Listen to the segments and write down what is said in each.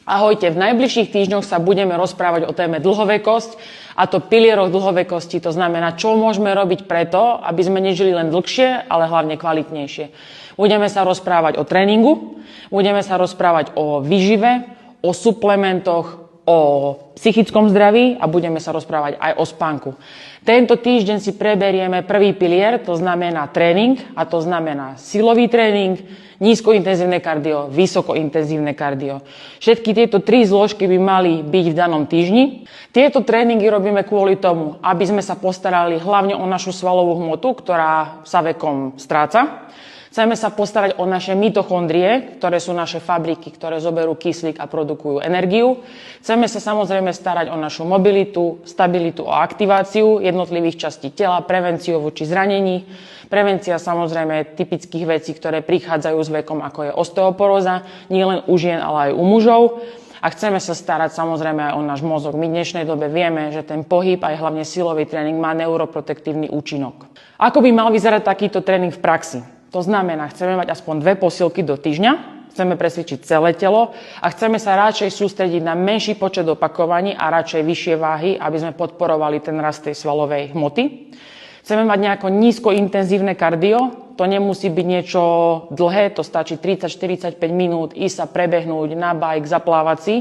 Ahojte, v najbližších týždňoch sa budeme rozprávať o téme dlhovekosť, a to pilieroch dlhovekosti, to znamená, čo môžeme robiť preto, aby sme nežili len dlhšie, ale hlavne kvalitnejšie. Budeme sa rozprávať o tréningu, budeme sa rozprávať o výžive, o suplementoch, o psychickom zdraví a budeme sa rozprávať aj o spánku. Tento týždeň si preberieme prvý pilier, to znamená tréning, a to znamená silový tréning, nízkointenzívne kardio, vysokointenzívne kardio. Všetky tieto tri zložky by mali byť v danom týždni. Tieto tréningy robíme kvôli tomu, aby sme sa postarali hlavne o našu svalovú hmotu, ktorá sa vekom stráca. Chceme sa postarať o naše mitochondrie, ktoré sú naše fabriky, ktoré zoberú kyslík a produkujú energiu. Chceme sa samozrejme starať o našu mobilitu, stabilitu a aktiváciu jednotlivých častí tela, prevenciu voči zranení, prevencia samozrejme typických vecí, ktoré prichádzajú s vekom, ako je osteoporóza, nielen u žien, ale aj u mužov. A chceme sa starať samozrejme aj o náš mozog. My v dnešnej dobe vieme, že ten pohyb, aj hlavne silový tréning, má neuroprotektívny účinok. Ako by mal vyzerať takýto tréning v praxi? To znamená, chceme mať aspoň 2 posilky do týždňa, chceme presvičiť celé telo a chceme sa radšej sústrediť na menší počet opakovaní a radšej vyššie váhy, aby sme podporovali ten rast tej svalovej hmoty. Chceme mať nejako nízkointenzívne kardio, to nemusí byť niečo dlhé, to stačí 30-45 minút, ísť sa prebehnúť na bike, zaplávať si,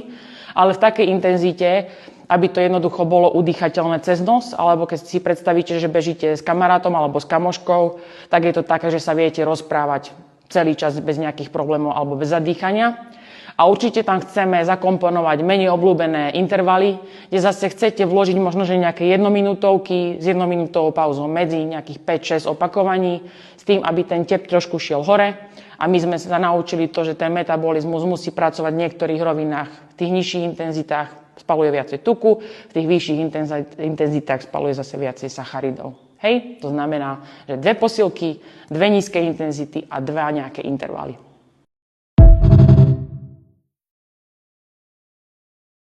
ale v takej intenzite, aby to jednoducho bolo udýchateľné cez nos, alebo keď si predstavíte, že bežíte s kamarátom alebo s kamoškou, tak je to také, že sa viete rozprávať celý čas bez nejakých problémov alebo bez zadýchania. A určite tam chceme zakomponovať menej obľúbené intervaly, kde zase chcete vložiť možno že nejaké jednominútovky s jednominútovou pauzou medzi nejakých 5-6 opakovaní, s tým, aby ten tep trošku šiel hore. A my sme sa naučili to, že ten metabolizmus musí pracovať v niektorých rovinách, v tých nižších intenzitách spaluje viacej tuku, v tých vyšších intenzitách spaluje zase viacej sacharidov. Hej? To znamená, že 2 posilky, 2 nízke intenzity a 2 nejaké intervaly.